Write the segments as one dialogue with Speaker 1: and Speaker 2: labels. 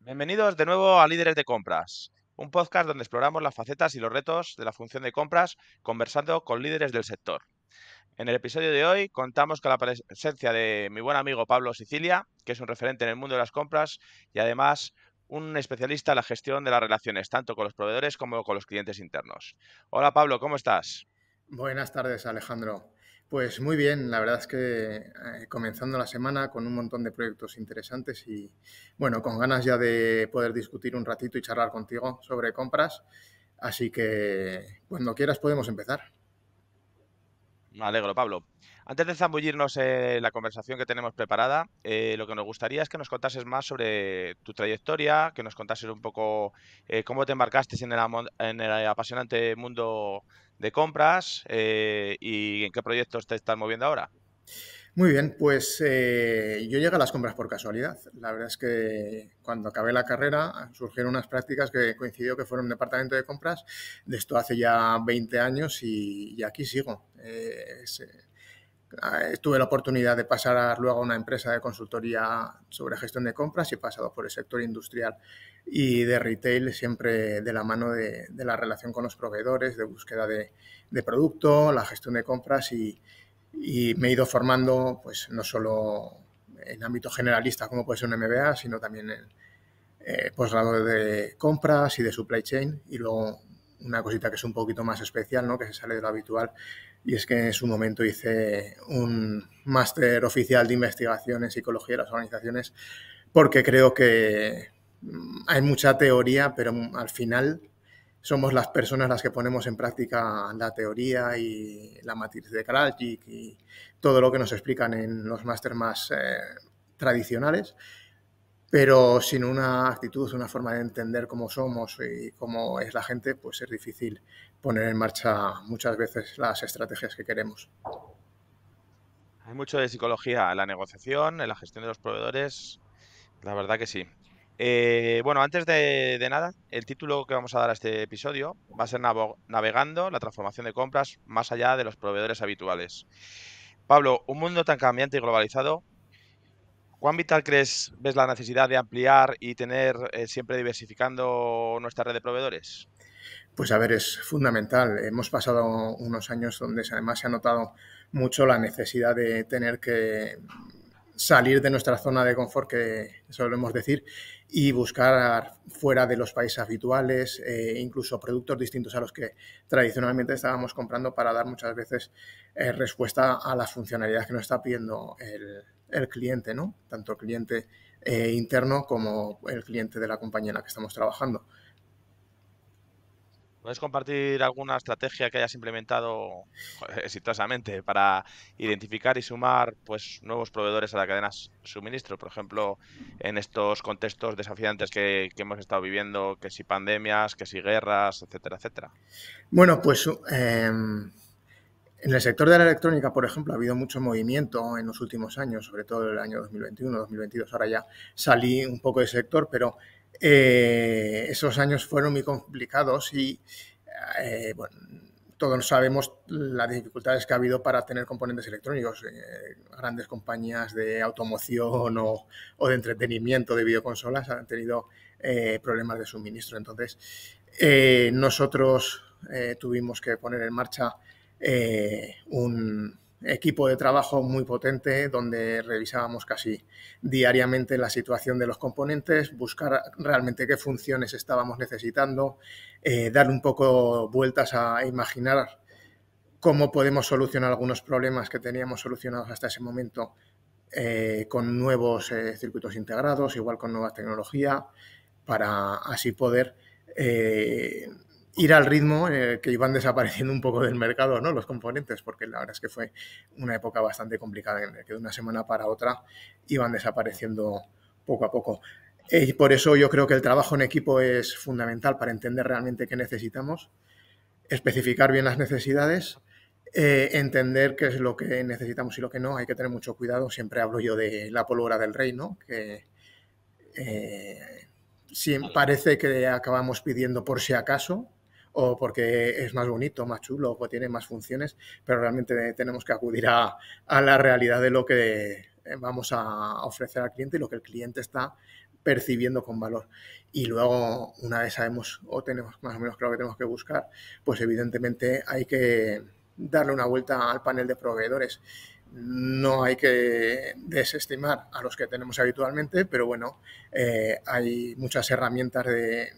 Speaker 1: Bienvenidos de nuevo a Líderes de Compras, un podcast donde exploramos las facetas y los retos de la función de compras conversando con líderes del sector. En el episodio de hoy contamos con la presencia de mi buen amigo Pablo Sicilia, que es un referente en el mundo de las compras y además un especialista en la gestión de las relaciones, tanto con los proveedores como con los clientes internos. Hola Pablo, ¿cómo estás?
Speaker 2: Buenas tardes, Alejandro. Pues muy bien, la verdad es que comenzando la semana con un montón de proyectos interesantes y bueno, con ganas ya de poder discutir un ratito y charlar contigo sobre compras. Así que cuando quieras podemos empezar.
Speaker 1: Me alegro, Pablo. Antes de zambullirnos en la conversación que tenemos preparada, lo que nos gustaría es que nos contases más sobre tu trayectoria, que nos contases un poco cómo te embarcaste en el apasionante mundo de compras y en qué proyectos te estás moviendo ahora.
Speaker 2: Muy bien, pues yo llegué a las compras por casualidad. La verdad es que cuando acabé la carrera surgieron unas prácticas que coincidió que fueron un departamento de compras de esto hace ya 20 años y aquí sigo. Tuve la oportunidad de pasar luego a una empresa de consultoría sobre gestión de compras y he pasado por el sector industrial y de retail, siempre de la mano de la relación con los proveedores, de búsqueda de producto, la gestión de compras y me he ido formando pues no solo en ámbito generalista como puede ser un MBA, sino también en posgrado de compras y de supply chain y luego una cosita que es un poquito más especial, ¿no? Que se sale de lo habitual, y es que en su momento hice un máster oficial de investigación en psicología de las organizaciones porque creo que hay mucha teoría, pero al final somos las personas las que ponemos en práctica la teoría y la matriz de Kraljic y todo lo que nos explican en los másteres más tradicionales, pero sin una actitud, una forma de entender cómo somos y cómo es la gente, pues es difícil poner en marcha muchas veces las estrategias que queremos.
Speaker 1: Hay mucho de psicología en la negociación, en la gestión de los proveedores, la verdad que sí. Bueno, antes de nada, el título que vamos a dar a este episodio va a ser Navegando la transformación de compras más allá de los proveedores habituales. Pablo, un mundo tan cambiante y globalizado, ¿cuán vital ves la necesidad de ampliar y tener siempre diversificando nuestra red de proveedores?
Speaker 2: Pues a ver, es fundamental. Hemos pasado unos años donde además se ha notado mucho la necesidad de tener que salir de nuestra zona de confort, que solemos decir, y buscar fuera de los países habituales, incluso productos distintos a los que tradicionalmente estábamos comprando para dar muchas veces respuesta a las funcionalidades que nos está pidiendo el cliente, ¿no? Tanto el cliente interno como el cliente de la compañía en la que estamos trabajando.
Speaker 1: ¿Puedes compartir alguna estrategia que hayas implementado joder, exitosamente para identificar y sumar pues, nuevos proveedores a la cadena de suministro? Por ejemplo, en estos contextos desafiantes que hemos estado viviendo, que si pandemias, que si guerras, etcétera, etcétera.
Speaker 2: Bueno, pues en el sector de la electrónica, por ejemplo, ha habido mucho movimiento en los últimos años, sobre todo el año 2021, 2022. Ahora ya salí un poco del sector, pero esos años fueron muy complicados y, bueno, todos sabemos las dificultades que ha habido para tener componentes electrónicos. Grandes compañías de automoción o de entretenimiento, de videoconsolas, han tenido problemas de suministro. Entonces, nosotros tuvimos que poner en marcha un equipo de trabajo muy potente donde revisábamos casi diariamente la situación de los componentes, buscar realmente qué funciones estábamos necesitando, dar un poco vueltas a imaginar cómo podemos solucionar algunos problemas que teníamos solucionados hasta ese momento con nuevos circuitos integrados, igual con nueva tecnología, para así poder ir al ritmo que iban desapareciendo un poco del mercado, ¿no? Los componentes, porque la verdad es que fue una época bastante complicada en la que de una semana para otra iban desapareciendo poco a poco. Y por eso yo creo que el trabajo en equipo es fundamental para entender realmente qué necesitamos, especificar bien las necesidades, entender qué es lo que necesitamos y lo que no. Hay que tener mucho cuidado. Siempre hablo yo de la pólvora del rey, ¿no? Que sí, parece que acabamos pidiendo por si acaso o porque es más bonito, más chulo o tiene más funciones, pero realmente tenemos que acudir a la realidad de lo que vamos a ofrecer al cliente y lo que el cliente está percibiendo con valor. Y luego, una vez sabemos o tenemos más o menos claro que tenemos que buscar, pues evidentemente hay que darle una vuelta al panel de proveedores. No hay que desestimar a los que tenemos habitualmente, pero bueno, hay muchas herramientas de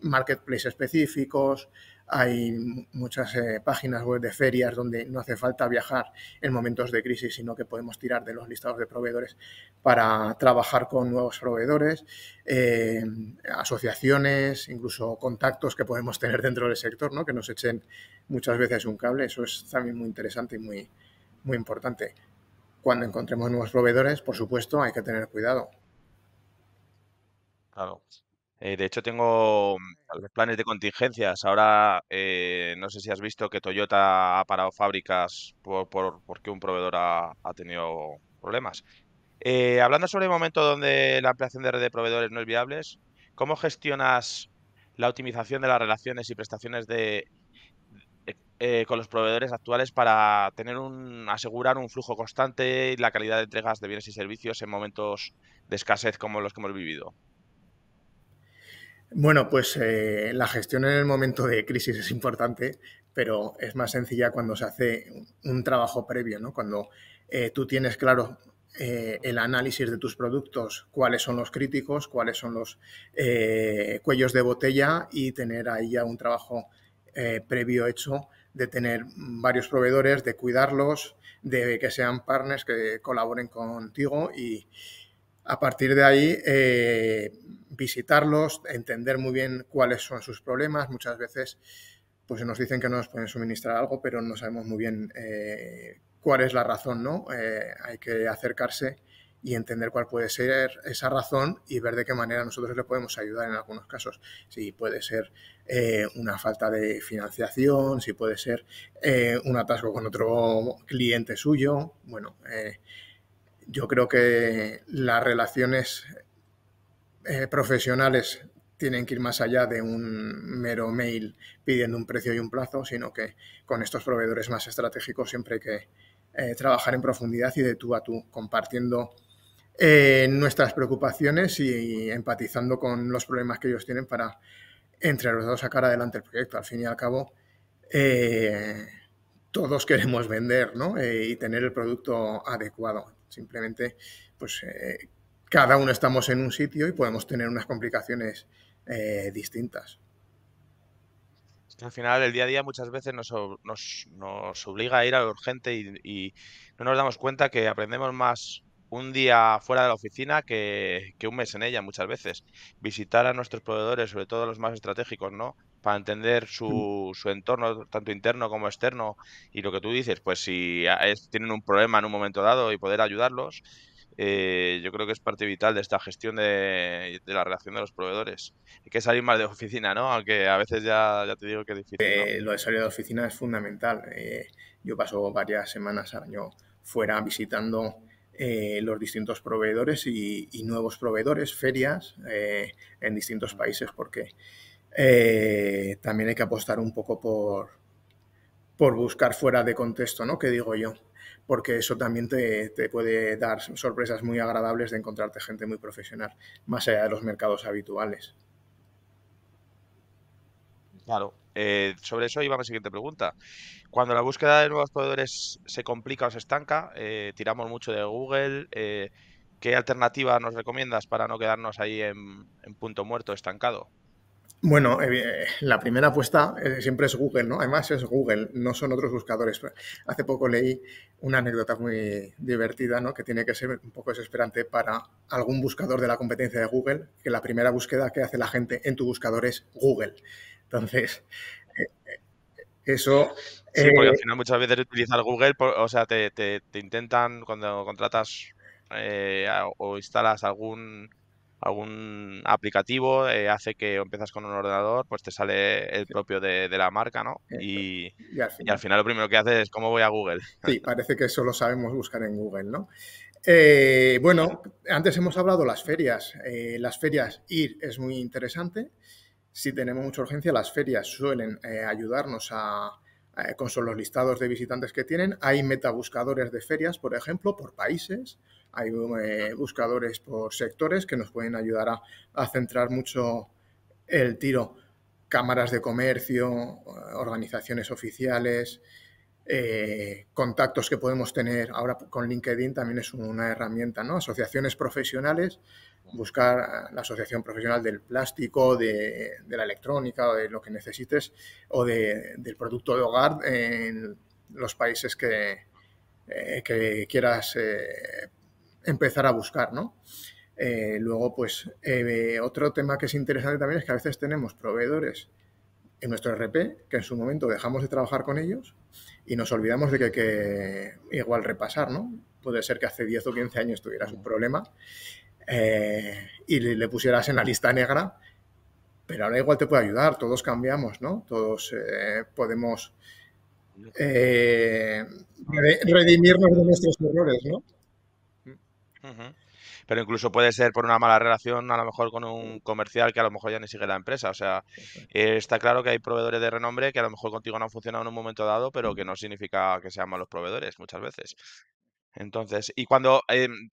Speaker 2: marketplace específicos, hay muchas páginas web de ferias donde no hace falta viajar en momentos de crisis, sino que podemos tirar de los listados de proveedores para trabajar con nuevos proveedores, asociaciones, incluso contactos que podemos tener dentro del sector, ¿no? Que nos echen muchas veces un cable. Eso es también muy interesante y muy importante. Cuando encontremos nuevos proveedores, por supuesto, hay que tener cuidado.
Speaker 1: Claro. De hecho, tengo los planes de contingencias. Ahora, no sé si has visto que Toyota ha parado fábricas porque un proveedor ha tenido problemas. Hablando sobre el momento donde la ampliación de red de proveedores no es viable, ¿cómo gestionas la optimización de las relaciones y prestaciones con los proveedores actuales para asegurar un flujo constante y la calidad de entregas de bienes y servicios en momentos de escasez como los que hemos vivido?
Speaker 2: Bueno, pues la gestión en el momento de crisis es importante, pero es más sencilla cuando se hace un trabajo previo, ¿no? Cuando tú tienes claro el análisis de tus productos, cuáles son los críticos, cuáles son los cuellos de botella y tener ahí ya un trabajo previo hecho de tener varios proveedores, de cuidarlos, de que sean partners que colaboren contigo y a partir de ahí visitarlos, entender muy bien cuáles son sus problemas. Muchas veces pues nos dicen que no nos pueden suministrar algo, pero no sabemos muy bien cuál es la razón, ¿no? Hay que acercarse y entender cuál puede ser esa razón y ver de qué manera nosotros le podemos ayudar en algunos casos. Si puede ser una falta de financiación, si puede ser un atasco con otro cliente suyo. Bueno, yo creo que las relaciones profesionales tienen que ir más allá de un mero mail pidiendo un precio y un plazo, sino que con estos proveedores más estratégicos siempre hay que trabajar en profundidad y de tú a tú, compartiendo nuestras preocupaciones y empatizando con los problemas que ellos tienen para entre los dos sacar adelante el proyecto. Al fin y al cabo, eh, todos queremos vender, ¿no? Y tener el producto adecuado. Simplemente, pues cada uno estamos en un sitio y podemos tener unas complicaciones distintas.
Speaker 1: Es que al final el día a día muchas veces nos obliga a ir a lo urgente y no nos damos cuenta que aprendemos más un día fuera de la oficina que un mes en ella muchas veces. Visitar a nuestros proveedores, sobre todo los más estratégicos, ¿no? Para entender su entorno, tanto interno como externo, y lo que tú dices, pues si tienen un problema en un momento dado y poder ayudarlos, yo creo que es parte vital de esta gestión de la relación de los proveedores. Hay que salir más de oficina, ¿no? Aunque a veces ya te digo que es difícil, ¿no?
Speaker 2: Lo de salir de la oficina es fundamental. Yo paso varias semanas al año fuera visitando los distintos proveedores y nuevos proveedores, ferias en distintos países, porque también hay que apostar un poco por buscar fuera de contexto, ¿no? ¿Qué digo yo? Porque eso también te puede dar sorpresas muy agradables de encontrarte gente muy profesional, más allá de los mercados habituales.
Speaker 1: Claro. Sobre eso iba mi siguiente pregunta. Cuando la búsqueda de nuevos proveedores se complica o se estanca, tiramos mucho de Google. ¿Qué alternativa nos recomiendas para no quedarnos ahí en punto muerto, estancado?
Speaker 2: Bueno, la primera apuesta siempre es Google, ¿no? Además es Google, no son otros buscadores. Hace poco leí una anécdota muy divertida, ¿no? Que tiene que ser un poco desesperante para algún buscador de la competencia de Google, que la primera búsqueda que hace la gente en tu buscador es Google. Entonces, eso
Speaker 1: Sí, porque al final muchas veces utilizar Google, o sea, te intentan cuando contratas o instalas algún aplicativo, hace que empiezas con un ordenador, pues te sale el propio de la marca, ¿no?
Speaker 2: y al
Speaker 1: Y al
Speaker 2: final,
Speaker 1: final lo primero que haces es cómo voy a Google.
Speaker 2: sí, parece que solo sabemos buscar en Google, ¿no? Bueno, antes hemos hablado de las ferias. Las ferias ir es muy interesante. Si tenemos mucha urgencia, las ferias suelen ayudarnos con los listados de visitantes que tienen. Hay metabuscadores de ferias, por ejemplo, por países. Hay buscadores por sectores que nos pueden ayudar a centrar mucho el tiro. Cámaras de comercio, organizaciones oficiales, contactos que podemos tener ahora con LinkedIn también es una herramienta, ¿no? Asociaciones profesionales, buscar la asociación profesional del plástico, de la electrónica o de lo que necesites o del producto de hogar en los países que quieras empezar a buscar, ¿no? Luego, pues, otro tema que es interesante también es que a veces tenemos proveedores en nuestro RP que en su momento dejamos de trabajar con ellos y nos olvidamos de que igual repasar, ¿no? Puede ser que hace 10 o 15 años tuvieras un problema y le pusieras en la lista negra, pero ahora igual te puede ayudar, todos cambiamos, ¿no? Todos podemos redimirnos de nuestros errores, ¿no?
Speaker 1: Pero incluso puede ser por una mala relación, a lo mejor con un comercial que a lo mejor ya ni sigue la empresa. O sea, está claro que hay proveedores de renombre que a lo mejor contigo no han funcionado en un momento dado, pero que no significa que sean malos proveedores muchas veces. Entonces, y cuando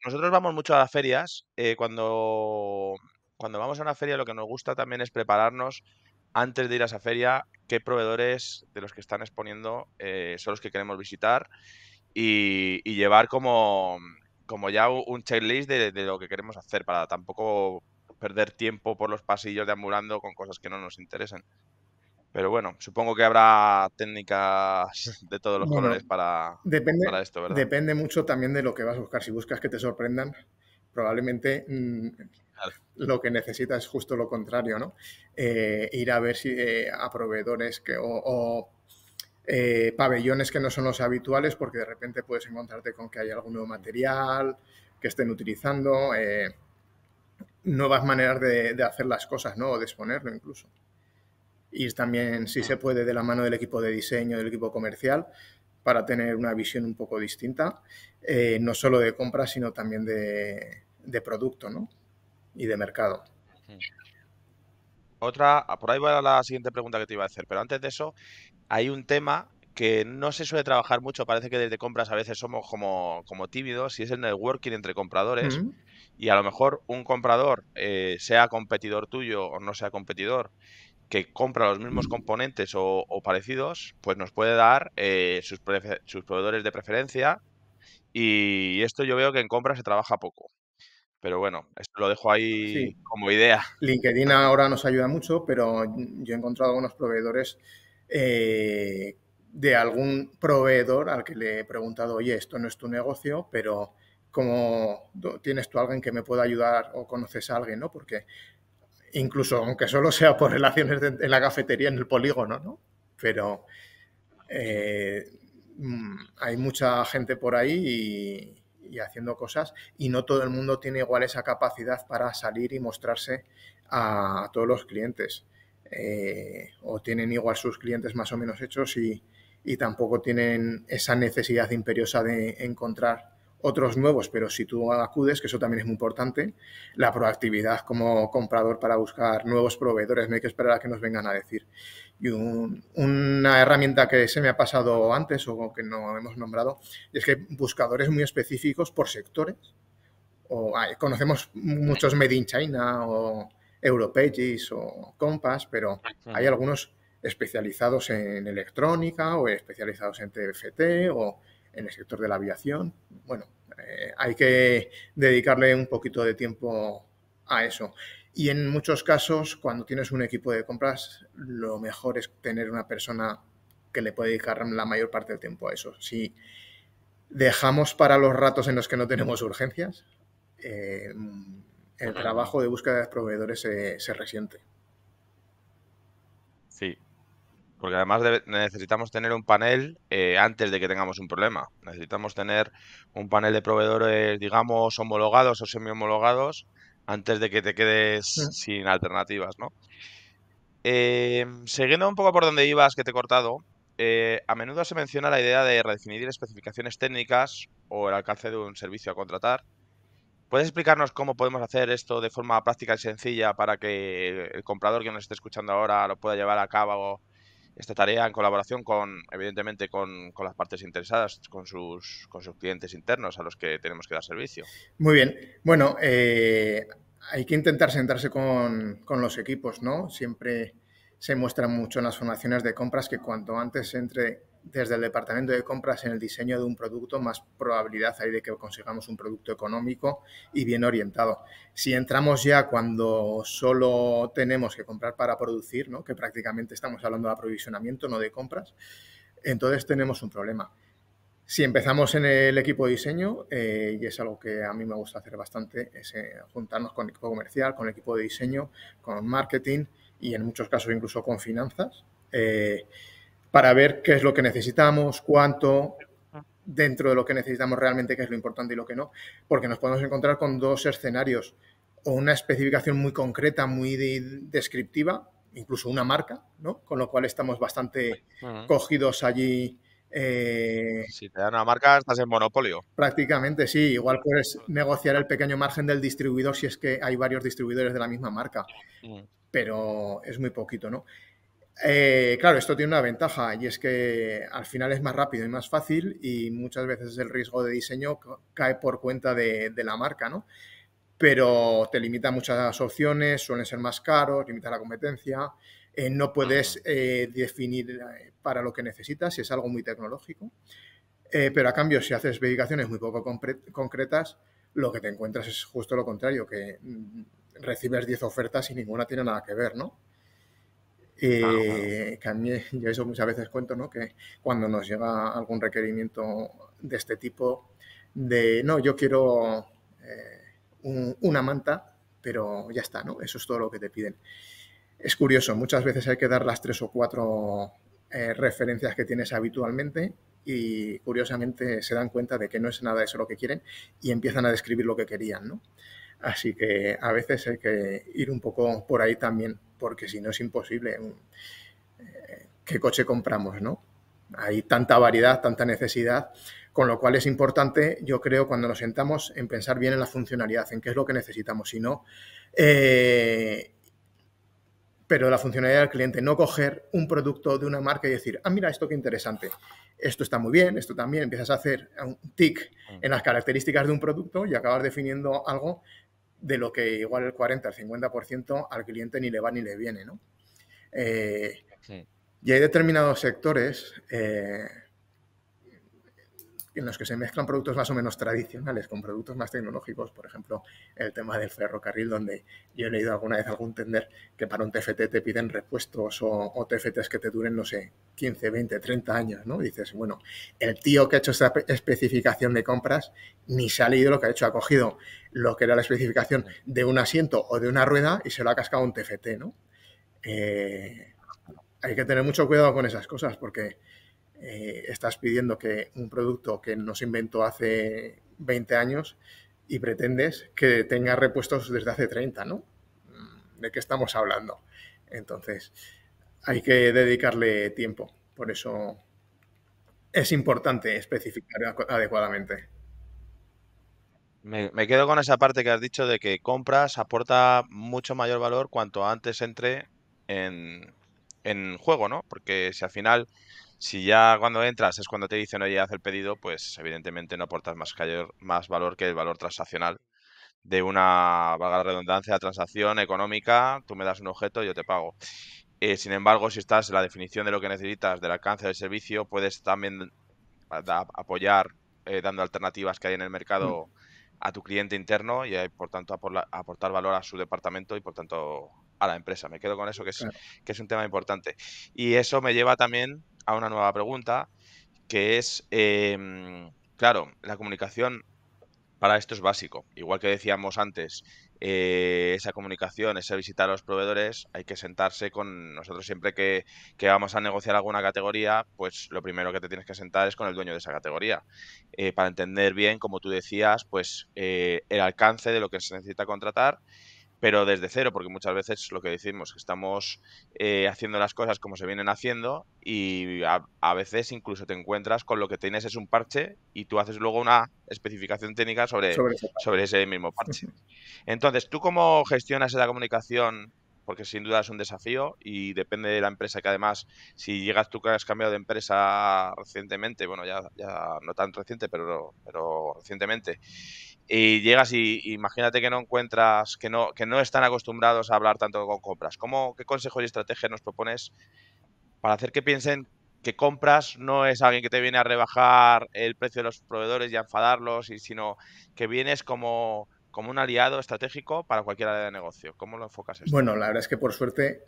Speaker 1: nosotros vamos mucho a las ferias, cuando vamos a una feria lo que nos gusta también es prepararnos antes de ir a esa feria qué proveedores de los que están exponiendo son los que queremos visitar y llevar como ya un checklist de lo que queremos hacer para tampoco perder tiempo por los pasillos deambulando con cosas que no nos interesen. Pero bueno, supongo que habrá técnicas de todos los
Speaker 2: Bueno,
Speaker 1: colores para
Speaker 2: depende,
Speaker 1: esto, ¿verdad?
Speaker 2: depende mucho también de lo que vas a buscar. Si buscas que te sorprendan, probablemente
Speaker 1: Claro.
Speaker 2: lo que necesitas es justo lo contrario, ¿no? Ir a ver si a proveedores o pabellones que no son los habituales, porque de repente puedes encontrarte con que hay algún nuevo material que estén utilizando, nuevas maneras de hacer las cosas, ¿no? O de exponerlo incluso. Ir también, si se puede, de la mano del equipo de diseño, del equipo comercial, para tener una visión un poco distinta, no solo de compra, sino también de producto, ¿no? Y de mercado.
Speaker 1: Por ahí va la siguiente pregunta que te iba a hacer, pero antes de eso, hay un tema que no se suele trabajar mucho, parece que desde compras a veces somos como tímidos, y es el networking entre compradores.
Speaker 2: Mm.
Speaker 1: Y a lo mejor un comprador, sea competidor tuyo o no sea competidor, que compra los mismos componentes o parecidos, pues nos puede dar sus proveedores de preferencia. Y esto yo veo que en compras se trabaja poco. Pero bueno, esto lo dejo ahí
Speaker 2: Sí,
Speaker 1: como idea.
Speaker 2: LinkedIn ahora nos ayuda mucho, pero yo he encontrado algunos proveedores de algún proveedor al que le he preguntado, oye, esto no es tu negocio, pero ¿cómo tienes tú a alguien que me pueda ayudar o conoces a alguien, ¿no? Porque incluso aunque solo sea por relaciones en la cafetería, en el polígono, ¿no? Pero eh, hay mucha gente por ahí y haciendo cosas y no todo el mundo tiene igual esa capacidad para salir y mostrarse a todos los clientes. O tienen igual sus clientes más o menos hechos y tampoco tienen esa necesidad imperiosa de encontrar otros nuevos, pero si tú acudes, que eso también es muy importante, la proactividad como comprador para buscar nuevos proveedores, no hay que esperar a que nos vengan a decir. Y una herramienta que se me ha pasado antes o que no hemos nombrado es que buscadores muy específicos por sectores. Conocemos muchos Made in China o Europages o Compass, pero hay
Speaker 1: Ujú.
Speaker 2: algunos especializados en electrónica o especializados en TFT o en el sector de la aviación. Bueno, hay que dedicarle un poquito de tiempo a eso. Y en muchos casos, cuando tienes un equipo de compras, lo mejor es tener una persona que le puede dedicar la mayor parte del tiempo a eso. Si dejamos para los ratos en los que no tenemos urgencias, el trabajo de búsqueda de proveedores se resiente.
Speaker 1: Sí, porque además necesitamos tener un panel antes de que tengamos un problema. Necesitamos tener un panel de proveedores, digamos, homologados o semi-homologados antes de que te quedes
Speaker 2: Mm.
Speaker 1: sin alternativas, ¿no? Siguiendo un poco por donde ibas, que te he cortado, a menudo se menciona la idea de redefinir especificaciones técnicas o el alcance de un servicio a contratar. ¿Puedes explicarnos cómo podemos hacer esto de forma práctica y sencilla para que el comprador que nos esté escuchando ahora lo pueda llevar a cabo esta tarea en colaboración con, evidentemente, con las partes interesadas, con sus clientes internos a los que tenemos que dar servicio.
Speaker 2: Muy bien. Bueno, hay que intentar sentarse con los equipos, ¿no? Siempre se muestra mucho en las formaciones de compras que cuanto antes entre desde el departamento de compras en el diseño de un producto, más probabilidad hay de que consigamos un producto económico y bien orientado. Si entramos ya cuando solo tenemos que comprar para producir, ¿no? Que prácticamente estamos hablando de aprovisionamiento, no de compras, entonces tenemos un problema. Si empezamos en el equipo de diseño, y es algo que a mí me gusta hacer bastante, es juntarnos con el equipo comercial, con el equipo de diseño, con marketing y en muchos casos incluso con finanzas, para ver qué es lo que necesitamos, cuánto, dentro de lo que necesitamos realmente, qué es lo importante y lo que no, porque nos podemos encontrar con dos escenarios, o una especificación muy concreta, muy descriptiva, incluso una marca, ¿no? Con lo cual estamos bastante
Speaker 1: Ujú.
Speaker 2: cogidos allí.
Speaker 1: Si te dan una marca, estás en monopolio.
Speaker 2: Prácticamente sí, igual puedes negociar el pequeño margen del distribuidor si es que hay varios distribuidores de la misma marca,
Speaker 1: Mm.
Speaker 2: pero es muy poquito, ¿no? Claro, esto tiene una ventaja y es que al final es más rápido y más fácil y muchas veces el riesgo de diseño cae por cuenta de la marca, ¿no? Pero te limita muchas opciones, suelen ser más caros, limita la competencia, no puedes
Speaker 1: Ujú.
Speaker 2: definir para lo que necesitas si es algo muy tecnológico. Pero a cambio, si haces verificaciones muy poco concretas, lo que te encuentras es justo lo contrario, que recibes 10 ofertas y ninguna tiene nada que ver, ¿no?
Speaker 1: Claro, claro.
Speaker 2: Que a mí, yo eso muchas veces cuento, ¿no? Que cuando nos llega algún requerimiento de este tipo, de, no, yo quiero una manta, pero ya está, ¿no? Eso es todo lo que te piden. Es curioso, muchas veces hay que dar las 3 o 4 referencias que tienes habitualmente y curiosamente se dan cuenta de que no es nada de eso lo que quieren y empiezan a describir lo que querían, ¿no? Así que a veces hay que ir un poco por ahí también, porque si no es imposible. ¿Qué coche compramos, no? Hay tanta variedad, tanta necesidad, con lo cual es importante, yo creo, cuando nos sentamos, en pensar bien en la funcionalidad, en qué es lo que necesitamos, si no, pero la funcionalidad del cliente, no coger un producto de una marca y decir, ah, mira, esto qué interesante, esto está muy bien, esto también, empiezas a hacer un tic
Speaker 1: Mm.
Speaker 2: en las características de un producto y acabas definiendo algo de lo que igual el 40, el 50% al cliente ni le va ni le viene, ¿no? Eh,
Speaker 1: Sí.
Speaker 2: y hay determinados sectores en los que se mezclan productos más o menos tradicionales con productos más tecnológicos, por ejemplo, el tema del ferrocarril, donde yo he leído alguna vez algún tender que para un TFT te piden repuestos o TFTs que te duren, no sé, 15, 20, 30 años, ¿no? Y dices, bueno, el tío que ha hecho esta especificación de compras ni se ha leído lo que ha hecho, ha cogido lo que era la especificación de un asiento o de una rueda y se lo ha cascado a un TFT, ¿no? Eh, Hay que tener mucho cuidado con esas cosas porque estás pidiendo que un producto que no se inventó hace 20 años y pretendes que tenga repuestos desde hace 30, ¿no? ¿De qué estamos hablando? Entonces, hay que dedicarle tiempo. Por eso es importante especificar adecuadamente.
Speaker 1: Me quedo con esa parte que has dicho de que compras aporta mucho mayor valor cuanto antes entre en, en juego, ¿no? Porque si al final, si ya cuando entras es cuando te dicen, oye, haz el pedido, pues evidentemente no aportas más valor que el valor transaccional de una, valga la redundancia, transacción económica, tú me das un objeto, yo te pago. Sin embargo, si estás en la definición de lo que necesitas, del alcance del servicio, puedes también apoyar dando alternativas que hay en el mercado a tu cliente interno y por tanto aportar valor a su departamento y por tanto a la empresa. Me quedo con eso
Speaker 2: Claro.
Speaker 1: que es un tema importante. Y eso me lleva también a una nueva pregunta que es, claro, la comunicación para esto es básico. Igual que decíamos antes, esa comunicación, ese visitar a los proveedores, hay que sentarse con nosotros siempre que vamos a negociar alguna categoría, pues lo primero que te tienes que sentar es con el dueño de esa categoría, para entender bien, como tú decías, pues el alcance de lo que se necesita contratar pero desde cero, porque muchas veces lo que decimos, que estamos haciendo las cosas como se vienen haciendo y a veces incluso te encuentras con lo que tienes es un parche y tú haces luego una especificación técnica
Speaker 2: Sobre esa
Speaker 1: sobre
Speaker 2: parte.
Speaker 1: ese mismo parche. Entonces, ¿tú cómo gestionas esa comunicación? porque sin duda es un desafío y depende de la empresa, que además, si llegas tú que has cambiado de empresa recientemente, bueno, ya no tan reciente, pero recientemente, y llegas y imagínate que no encuentras, que no están acostumbrados a hablar tanto con compras. ¿Qué consejos y estrategias nos propones para hacer que piensen que compras no es alguien que te viene a rebajar el precio de los proveedores y a enfadarlos, sino que vienes como un aliado estratégico para cualquier área de negocio? ¿Cómo lo enfocas esto?
Speaker 2: Bueno, la verdad es que por suerte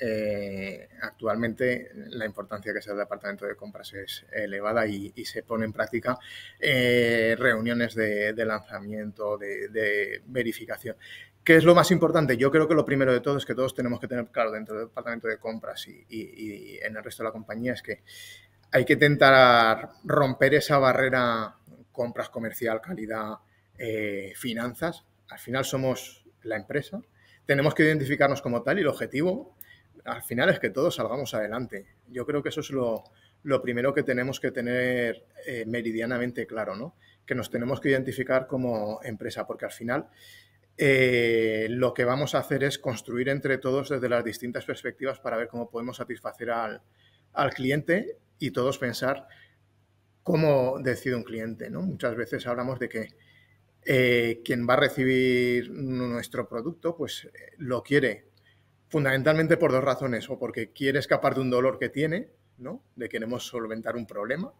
Speaker 2: actualmente la importancia que es el departamento de compras es elevada y se pone en práctica reuniones de lanzamiento, de verificación. ¿Qué es lo más importante? Yo creo que lo primero de todo es que todos tenemos que tener claro dentro del departamento de compras y en el resto de la compañía es que hay que intentar romper esa barrera compras, comercial, calidad, finanzas. Al final somos la empresa, tenemos que identificarnos como tal y el objetivo al final es que todos salgamos adelante. Yo creo que eso es lo primero que tenemos que tener meridianamente claro, ¿no? Que nos tenemos que identificar como empresa, porque al final lo que vamos a hacer es construir entre todos desde las distintas perspectivas para ver cómo podemos satisfacer al cliente y todos pensar cómo decide un cliente, ¿no? Muchas veces hablamos de que quien va a recibir nuestro producto, pues lo quiere fundamentalmente por dos razones, o porque quiere escapar de un dolor que tiene, ¿no? De queremos solventar un problema,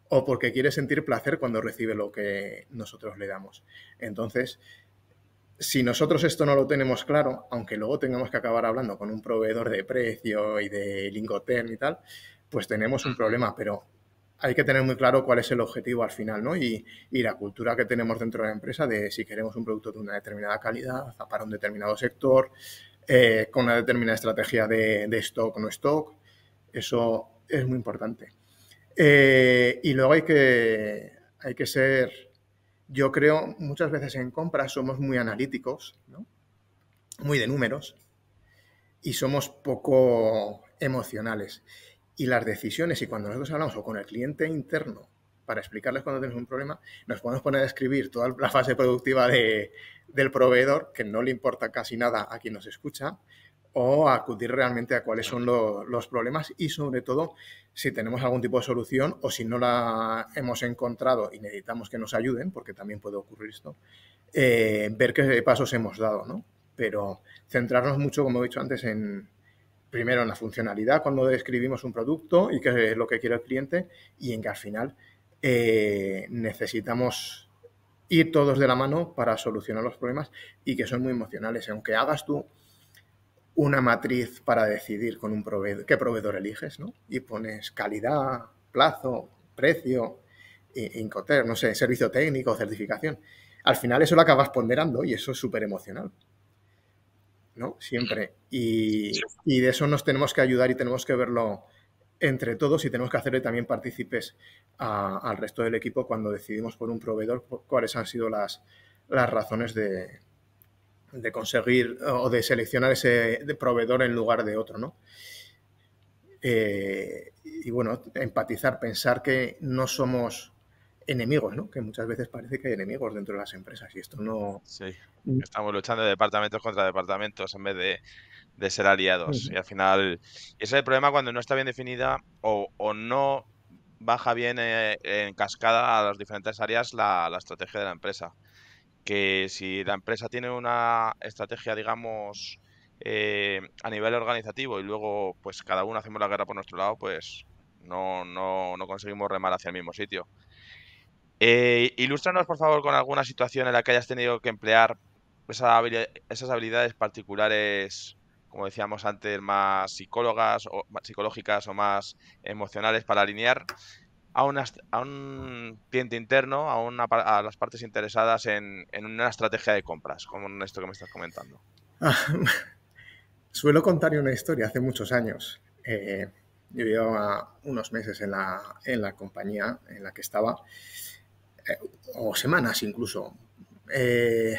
Speaker 2: o porque quiere sentir placer cuando recibe lo que nosotros le damos. Entonces, si nosotros esto no lo tenemos claro, aunque luego tengamos que acabar hablando con un proveedor de precio y de Incoterm y tal, pues tenemos un
Speaker 1: Ujú.
Speaker 2: problema, pero hay que tener muy claro cuál es el objetivo al final, ¿no? Y la cultura que tenemos dentro de la empresa de si queremos un producto de una determinada calidad, para un determinado sector, con una determinada estrategia de stock o no stock, eso es muy importante. Y luego hay que ser, yo creo, muchas veces en compras somos muy analíticos, ¿no? Muy de números, y somos poco emocionales. Y las decisiones, y cuando nosotros hablamos o con el cliente interno para explicarles cuando tenemos un problema, nos podemos poner a escribir toda la fase productiva del proveedor, que no le importa casi nada a quien nos escucha, o acudir realmente a cuáles son los problemas y sobre todo si tenemos algún tipo de solución o si no la hemos encontrado y necesitamos que nos ayuden, porque también puede ocurrir esto, ver qué pasos hemos dado, ¿no? Pero centrarnos mucho, como he dicho antes, primero en la funcionalidad cuando describimos un producto y qué es lo que quiere el cliente y en que al final necesitamos ir todos de la mano para solucionar los problemas y que son muy emocionales. Aunque hagas tú una matriz para decidir con un proveedor, qué proveedor eliges, ¿no? Y pones calidad, plazo, precio, Incoterm, no sé, servicio técnico, certificación. Al final eso lo acabas ponderando y eso es súper emocional, ¿no? Siempre. Y de eso nos tenemos que ayudar y tenemos que verlo entre todos y tenemos que hacerle también partícipes al resto del equipo cuando decidimos por un proveedor cuáles han sido las razones de conseguir o de seleccionar ese proveedor en lugar de otro, ¿no? Y bueno, empatizar, pensar que no somos enemigos, ¿no? Que muchas veces parece que hay enemigos dentro de las empresas y esto no...
Speaker 1: Sí, estamos luchando de departamentos contra departamentos en vez de ser aliados. Y al final, ese es el problema cuando no está bien definida o no baja bien en cascada a las diferentes áreas la estrategia de la empresa. Que si la empresa tiene una estrategia, digamos, a nivel organizativo y luego pues cada uno hacemos la guerra por nuestro lado, pues no conseguimos remar hacia el mismo sitio. Ilústranos, por favor, con alguna situación en la que hayas tenido que emplear esas habilidades particulares, como decíamos antes, más más psicológicas o más emocionales para alinear a un cliente interno, a las partes interesadas en una estrategia de compras, como en esto que me estás comentando.
Speaker 2: Suelo contar una historia hace muchos años. Yo llevaba unos meses en la compañía en la que estaba, o semanas incluso, eh,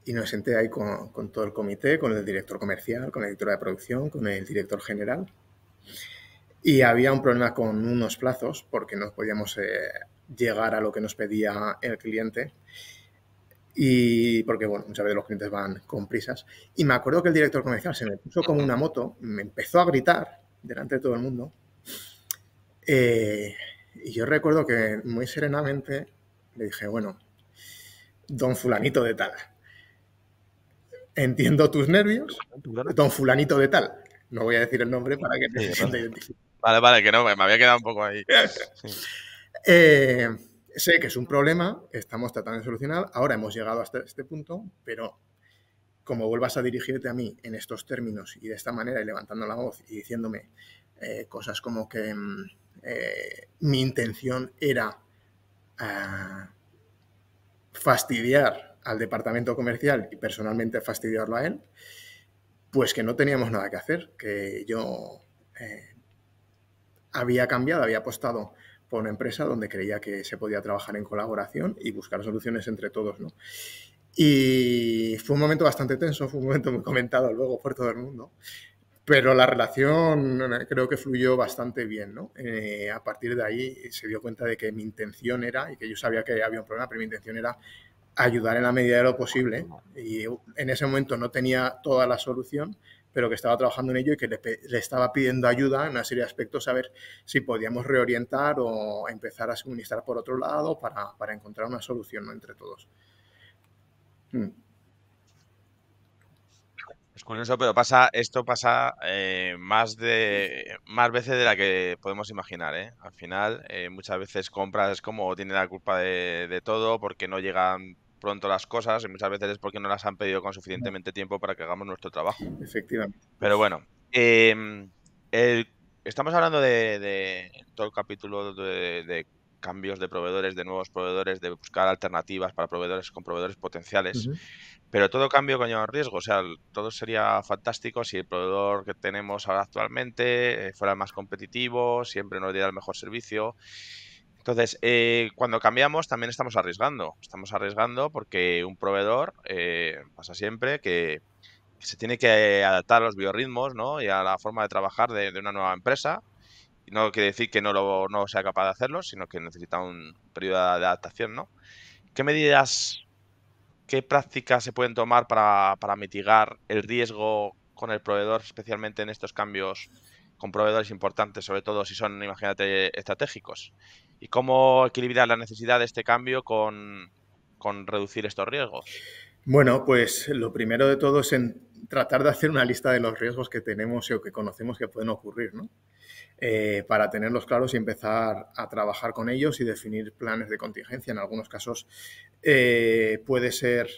Speaker 2: y me senté ahí con todo el comité, con el director comercial, con la directora de producción, con el director general, y había un problema con unos plazos porque no podíamos llegar a lo que nos pedía el cliente. Y porque, bueno, muchas veces los clientes van con prisas. Y me acuerdo que el director comercial se me puso como
Speaker 1: Ujú.
Speaker 2: una moto, me empezó a gritar delante de todo el mundo. Y yo recuerdo que muy serenamente le dije, bueno, don fulanito de tal, entiendo tus nervios,
Speaker 1: Claro.
Speaker 2: don fulanito de tal. No voy a decir el nombre para que no
Speaker 1: Sí,
Speaker 2: se sienta
Speaker 1: vale.
Speaker 2: identificado.
Speaker 1: Vale, vale, que no, me había quedado un poco ahí. Sí.
Speaker 2: Eh, Sé que es un problema, estamos tratando de solucionar, ahora hemos llegado hasta este punto, pero como vuelvas a dirigirte a mí en estos términos y de esta manera y levantando la voz y diciéndome cosas como que mi intención era fastidiar al departamento comercial y personalmente fastidiarlo a él, pues que no teníamos nada que hacer, que yo eh, había cambiado, había apostado por una empresa donde creía que se podía trabajar en colaboración y buscar soluciones entre todos, ¿no? Y fue un momento bastante tenso, fue un momento muy comentado luego por todo el mundo, pero la relación creo que fluyó bastante bien, ¿no? A partir de ahí se dio cuenta de que mi intención era, y que yo sabía que había un problema, pero mi intención era ayudar en la medida de lo posible. Y en ese momento no tenía toda la solución, pero que estaba trabajando en ello y que le estaba pidiendo ayuda en una serie de aspectos, a ver si podíamos reorientar o empezar a suministrar por otro lado para encontrar una solución, ¿no? Entre todos. Mm.
Speaker 1: Es curioso, pero esto pasa más veces de la que podemos imaginar, ¿eh? Al final, muchas veces compras como tiene la culpa de todo porque no llegan pronto las cosas y muchas veces es porque no las han pedido con suficientemente tiempo para que hagamos nuestro trabajo.
Speaker 2: Efectivamente.
Speaker 1: Pero bueno, el- estamos hablando de todo el capítulo de cambios de proveedores, de nuevos proveedores, de buscar alternativas para proveedores con proveedores
Speaker 2: Uh
Speaker 1: potenciales.
Speaker 2: -huh.
Speaker 1: Pero todo cambio conlleva un riesgo. O sea, todo sería fantástico si el proveedor que tenemos ahora actualmente fuera el más competitivo, siempre nos diera el mejor servicio. Entonces, cuando cambiamos también estamos arriesgando. Estamos arriesgando porque un proveedor pasa siempre que se tiene que adaptar a los biorritmos, ¿no? Y a la forma de trabajar de una nueva empresa. Y no quiere decir que no sea capaz de hacerlo, sino que necesita un periodo de adaptación, ¿no? ¿Qué medidas, qué prácticas se pueden tomar para mitigar el riesgo con el proveedor, especialmente en estos cambios con proveedores importantes, sobre todo si son, imagínate, estratégicos? ¿Y cómo equilibrar la necesidad de este cambio con reducir estos riesgos?
Speaker 2: Bueno, pues lo primero de todo es tratar de hacer una lista de los riesgos que tenemos o que conocemos que pueden ocurrir, ¿no? Para tenerlos claros y empezar a trabajar con ellos y definir planes de contingencia. En algunos casos puede ser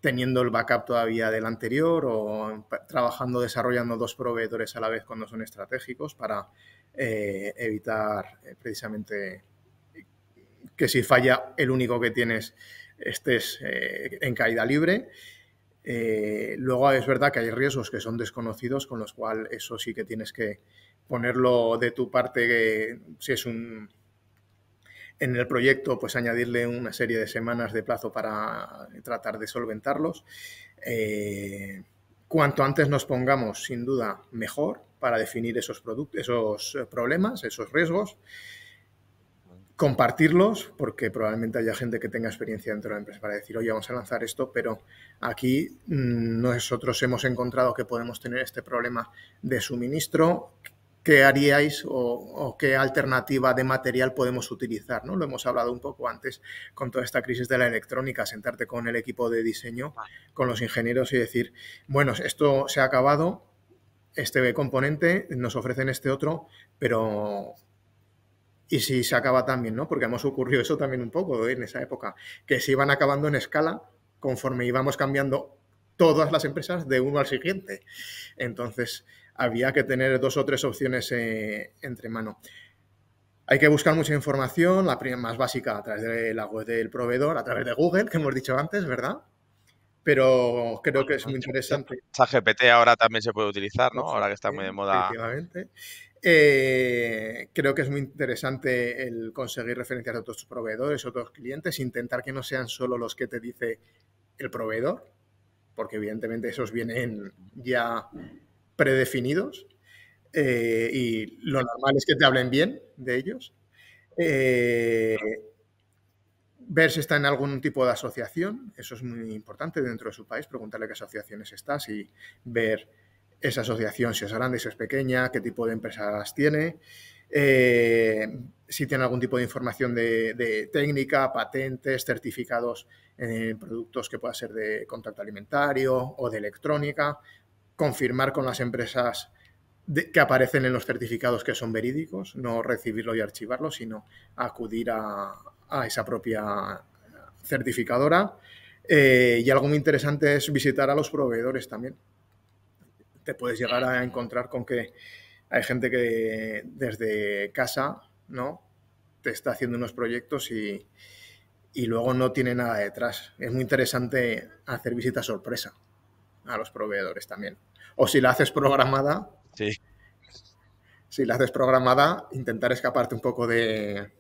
Speaker 2: teniendo el backup todavía del anterior o trabajando, desarrollando dos proveedores a la vez cuando son estratégicos para evitar precisamente que si falla el único que tienes estés en caída libre. Luego es verdad que hay riesgos que son desconocidos, con los cuales eso sí que tienes que ponerlo de tu parte, si es un en el proyecto, pues añadirle una serie de semanas de plazo para tratar de solventarlos. Cuanto antes nos pongamos, sin duda, mejor para definir esos productos, esos problemas, esos riesgos, compartirlos, porque probablemente haya gente que tenga experiencia dentro de la empresa para decir, oye, vamos a lanzar esto, pero aquí nosotros hemos encontrado que podemos tener este problema de suministro. ¿Qué haríais o qué alternativa de material podemos utilizar? ¿No? Lo hemos hablado un poco antes con toda esta crisis de la electrónica, sentarte con el equipo de diseño, con los ingenieros y decir, bueno, esto se ha acabado, este componente, nos ofrecen este otro, pero y si se acaba también, ¿no? Porque hemos ocurrido eso también un poco en esa época, que se iban acabando en escala conforme íbamos cambiando todas las empresas de uno al siguiente. Entonces, había que tener dos o tres opciones entre mano. Hay que buscar mucha información, la más básica a través de la web del proveedor, a través de Google, que hemos dicho antes, ¿verdad? Pero creo que es muy interesante.
Speaker 1: ChatGPT ahora también se puede utilizar, ¿no? Ahora que está muy de moda.
Speaker 2: Efectivamente. Creo que es muy interesante el conseguir referencias de otros proveedores, otros clientes, intentar que no sean solo los que te dice el proveedor, porque evidentemente esos vienen ya predefinidos y lo normal es que te hablen bien de ellos. Eh, ver si está en algún tipo de asociación, eso es muy importante dentro de su país, preguntarle qué asociaciones está, si ver esa asociación, si es grande, si es pequeña, qué tipo de empresas tiene, si tiene algún tipo de información de técnica, patentes, certificados en productos que pueda ser de contacto alimentario o de electrónica, confirmar con las empresas que aparecen en los certificados que son verídicos, no recibirlo y archivarlo, sino acudir a esa propia certificadora. Y algo muy interesante es visitar a los proveedores también. Te puedes llegar a encontrar con que hay gente que desde casa, ¿no?, te está haciendo unos proyectos y luego no tiene nada detrás. Es muy interesante hacer visita sorpresa a los proveedores también. O si la haces programada,
Speaker 1: Sí,
Speaker 2: intentar escaparte un poco del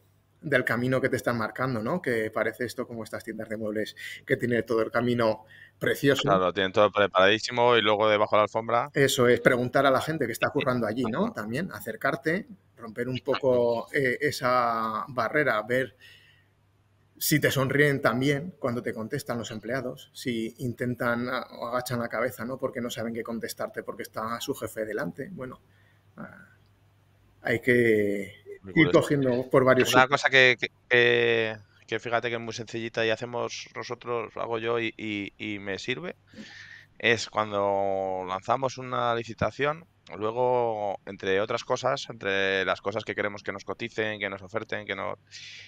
Speaker 2: camino que te están marcando, ¿no? Que parece esto como estas tiendas de muebles que tiene todo el camino precioso.
Speaker 1: claro, tienen todo preparadísimo y luego debajo de la alfombra.
Speaker 2: Eso es preguntar a la gente que está currando allí, ¿no? También acercarte, romper un poco esa barrera, ver si te sonríen también cuando te contestan los empleados, si intentan o agachan la cabeza, ¿no?, porque no saben qué contestarte porque está su jefe delante. Bueno, hay que
Speaker 1: Muy
Speaker 2: ir
Speaker 1: curioso.
Speaker 2: cogiendo por varios
Speaker 1: Una
Speaker 2: sitios.
Speaker 1: cosa que fíjate que es muy sencillita y hacemos nosotros, hago yo y me sirve, es cuando lanzamos una licitación, luego, entre otras cosas, entre las cosas que queremos que nos coticen, que nos oferten,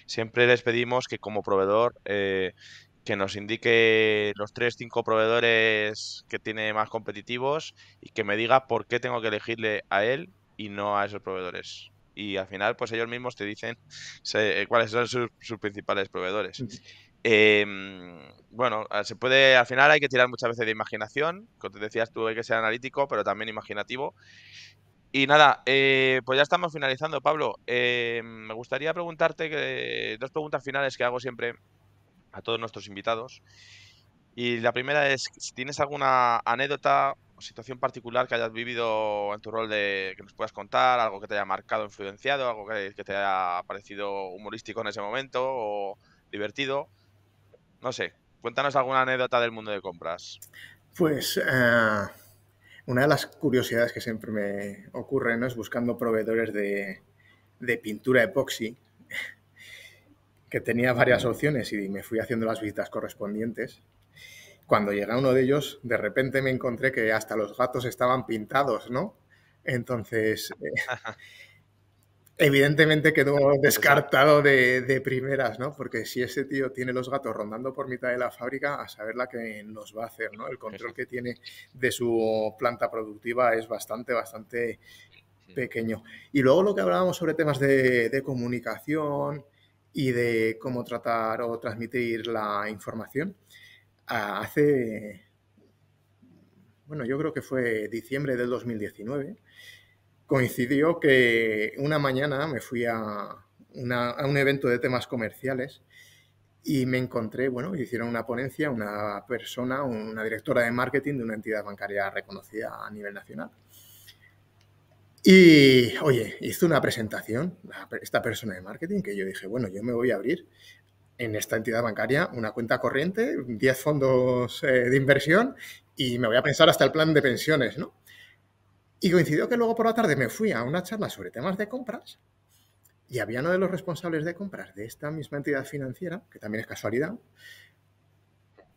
Speaker 1: siempre les pedimos que como proveedor que nos indique los 3 5 proveedores que tiene más competitivos y que me diga por qué tengo que elegirle a él y no a esos proveedores. Y al final, pues ellos mismos te dicen cuáles son sus principales proveedores. Bueno, se puede, al final hay que tirar muchas veces de imaginación, como te decías tú, hay que ser analítico, pero también imaginativo. Y nada, pues ya estamos finalizando, Pablo. Me gustaría preguntarte dos preguntas finales que hago siempre a todos nuestros invitados. Y la primera es si tienes alguna anécdota o situación particular que hayas vivido en tu rol que nos puedas contar, algo que te haya marcado, influenciado, algo que te haya parecido humorístico en ese momento o divertido. No sé, cuéntanos alguna anécdota del mundo de compras.
Speaker 2: Pues una de las curiosidades que siempre me ocurre, ¿no?, es buscando proveedores de pintura epoxi, que tenía varias opciones y me fui haciendo las visitas correspondientes. Cuando llegué a uno de ellos, de repente me encontré que hasta los gatos estaban pintados, ¿no? Entonces, evidentemente quedó
Speaker 1: Esa,
Speaker 2: descartado de primeras, ¿no? Porque si ese tío tiene los gatos rondando por mitad de la fábrica, a saber la que nos va a hacer, ¿no? El control que tiene de su planta productiva es bastante pequeño. Y luego lo que hablábamos sobre temas de comunicación y de cómo tratar o transmitir la información, hace, bueno, yo creo que fue diciembre del 2019, coincidió que una mañana me fui a un evento de temas comerciales y me encontré, bueno, hicieron una ponencia, una persona, una directora de marketing de una entidad bancaria reconocida a nivel nacional. Y, oye, hizo una presentación, esta persona de marketing, que yo dije, bueno, yo me voy a abrir en esta entidad bancaria una cuenta corriente, 10 fondos de inversión y me voy a pensar hasta el plan de pensiones, ¿no? Y coincidió que luego por la tarde me fui a una charla sobre temas de compras y había uno de los responsables de compras de esta misma entidad financiera, que también es casualidad,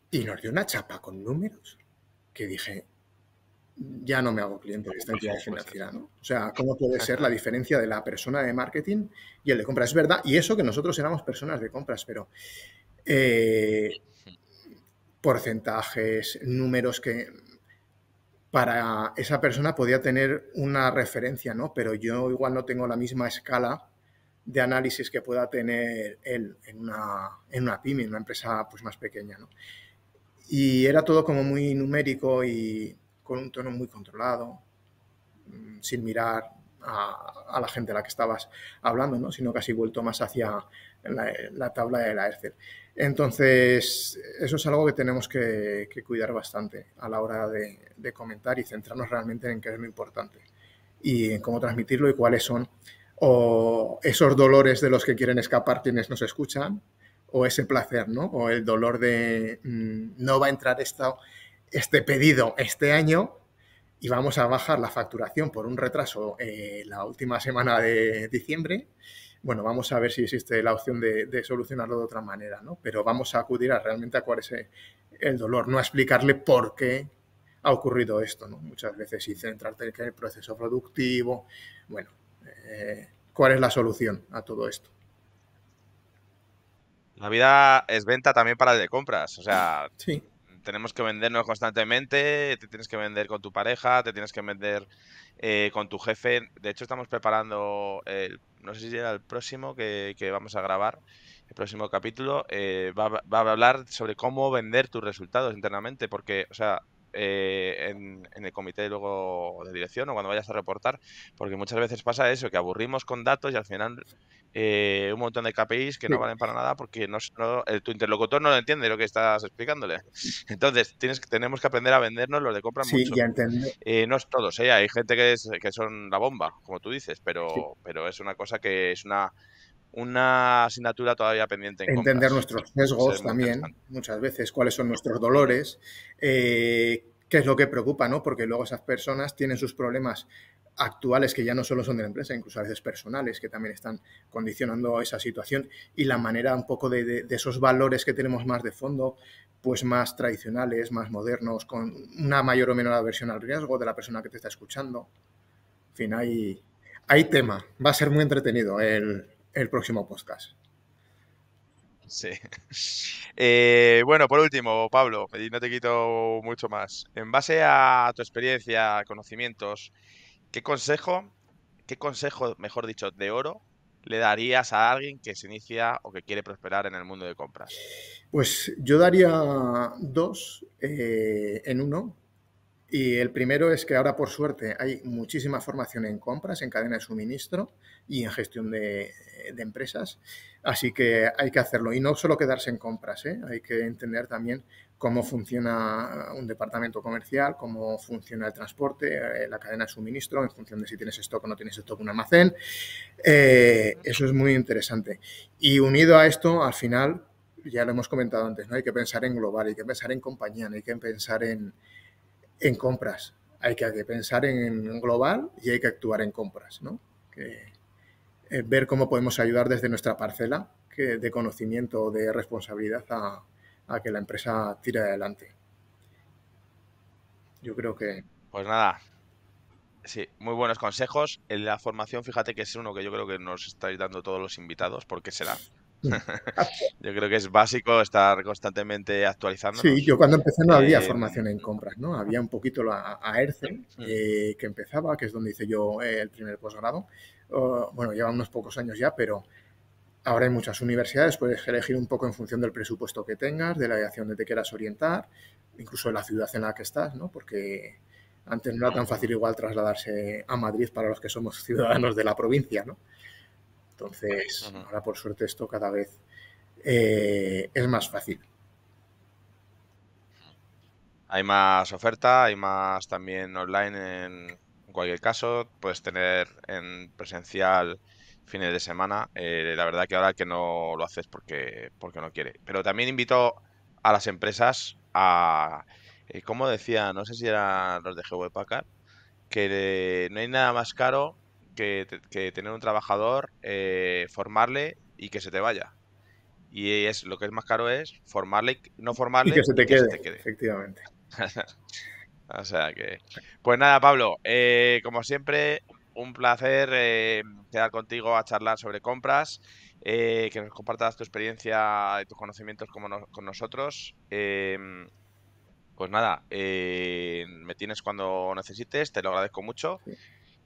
Speaker 2: y nos dio una chapa con números que dije, ya no me hago cliente de esta entidad
Speaker 1: ¿cómo puede ser?
Speaker 2: financiera, ¿no? O sea, ¿cómo puede ser la diferencia de la persona de marketing y el de compras? Es verdad, y eso que nosotros éramos personas de compras, pero porcentajes, números que para esa persona podía tener una referencia, ¿no? Pero yo igual no tengo la misma escala de análisis que pueda tener él en una pyme, en una empresa pues, más pequeña, ¿no? Y era todo como muy numérico y con un tono muy controlado, sin mirar a la gente a la que estabas hablando, ¿no?, sino casi vuelto más hacia la tabla de la Excel. Entonces, eso es algo que tenemos que cuidar bastante a la hora de comentar y centrarnos realmente en qué es lo importante y en cómo transmitirlo y cuáles son o esos dolores de los que quieren escapar quienes nos escuchan o ese placer, ¿no? O el dolor de no va a entrar este pedido este año y vamos a bajar la facturación por un retraso la última semana de diciembre. Bueno, vamos a ver si existe la opción de solucionarlo de otra manera, ¿no? Pero vamos a acudir a realmente a cuál es el dolor, no a explicarle por qué ha ocurrido esto, ¿no? Muchas veces y centrarte en el proceso productivo. Bueno, ¿cuál es la solución a todo esto?
Speaker 1: La vida es venta también para el de compras. O sea,
Speaker 2: Sí,
Speaker 1: tenemos que vendernos constantemente, te tienes que vender con tu pareja, te tienes que vender con tu jefe. De hecho, estamos preparando, no sé si era el próximo que vamos a grabar, el próximo capítulo, va a hablar sobre cómo vender tus resultados internamente, porque, o sea, en el comité luego de dirección o cuando vayas a reportar, porque muchas veces pasa eso, que aburrimos con datos y al final un montón de KPIs que no
Speaker 2: sí,
Speaker 1: valen para nada porque tu interlocutor no lo entiende lo que estás explicándole. Entonces, tenemos que aprender a vendernos los de compra
Speaker 2: sí,
Speaker 1: mucho.
Speaker 2: ya entender.
Speaker 1: No es todos, ¿eh? Hay gente que son la bomba, como tú dices,
Speaker 2: Sí.
Speaker 1: pero es una cosa que es una asignatura todavía pendiente en
Speaker 2: Entender
Speaker 1: compras.
Speaker 2: nuestros
Speaker 1: Eso es
Speaker 2: sesgos
Speaker 1: muy
Speaker 2: también,
Speaker 1: interesante.
Speaker 2: muchas veces, cuáles son nuestros
Speaker 1: Ujú.
Speaker 2: dolores, qué es lo que preocupa, ¿no? Porque luego esas personas tienen sus problemas actuales que ya no solo son de la empresa, incluso a veces personales, que también están condicionando esa situación y la manera un poco de esos valores que tenemos más de fondo, pues más tradicionales, más modernos, con una mayor o menor aversión al riesgo de la persona que te está escuchando. En fin, hay tema. Va a ser muy entretenido el próximo podcast.
Speaker 1: Sí. Bueno, por último, Pablo, y no te quito mucho más. En base a tu experiencia, conocimientos, ¿qué consejo, mejor dicho, de oro, le darías a alguien que se inicia o que quiere prosperar en el mundo de compras?
Speaker 2: Pues yo daría dos en uno. Y el primero es que ahora, por suerte, hay muchísima formación en compras, en cadena de suministro y en gestión de empresas. Así que hay que hacerlo. Y no solo quedarse en compras, ¿eh? Hay que entender también cómo funciona un departamento comercial, cómo funciona el transporte, la cadena de suministro, en función de si tienes stock o no tienes stock en un almacén. Eso es muy interesante. Y unido a esto, al final, ya lo hemos comentado antes, ¿no? Hay que pensar en global, hay que pensar en compañía, no hay que pensar en compras. Hay que pensar en global y hay que actuar en compras, ¿no? Que, ver cómo podemos ayudar desde nuestra parcela de conocimiento o de responsabilidad a que la empresa tire adelante. Yo creo que
Speaker 1: Pues nada, sí, muy buenos consejos. En la formación, fíjate que es uno que yo creo que nos estáis dando todos los invitados. ¿Por qué será? Yo creo que es básico estar constantemente
Speaker 2: sí,
Speaker 1: actualizándonos.
Speaker 2: yo cuando empecé no había
Speaker 1: Em,
Speaker 2: formación en compras, ¿no? Había un poquito la AERCE
Speaker 1: mm,
Speaker 2: que empezaba, que es donde hice yo el primer posgrado. Bueno, lleva unos pocos años ya, pero ahora hay muchas universidades, puedes elegir un poco en función del presupuesto que tengas, de la dirección donde te quieras orientar, incluso de la ciudad en la que estás, ¿no? Porque antes no era tan fácil igual trasladarse a Madrid para los que somos ciudadanos de la provincia, ¿no? Entonces,
Speaker 1: ujú.
Speaker 2: ahora por suerte esto cada vez es más fácil.
Speaker 1: Hay más oferta, hay más también online en cualquier caso. Puedes tener en presencial fines de semana. La verdad que ahora que no lo haces porque no quiere. Pero también invito a las empresas a, como decía, no sé si eran los de Hewlett Packard, que no hay nada más caro que tener un trabajador, formarle y que se te vaya. Y es lo que es más caro es formarle, no
Speaker 2: Y que
Speaker 1: formarle
Speaker 2: se
Speaker 1: y
Speaker 2: te
Speaker 1: que se
Speaker 2: quede,
Speaker 1: te quede.
Speaker 2: efectivamente.
Speaker 1: O sea que. Pues nada, Pablo, como siempre, un placer quedar contigo a charlar sobre compras, que nos compartas tu experiencia y tus conocimientos con nosotros. Pues nada, me tienes cuando necesites, te lo agradezco mucho.
Speaker 2: Sí.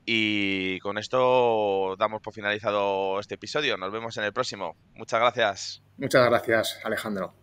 Speaker 1: Y con esto damos por finalizado este episodio. Nos vemos en el próximo. Muchas gracias.
Speaker 2: Muchas gracias, Alejandro.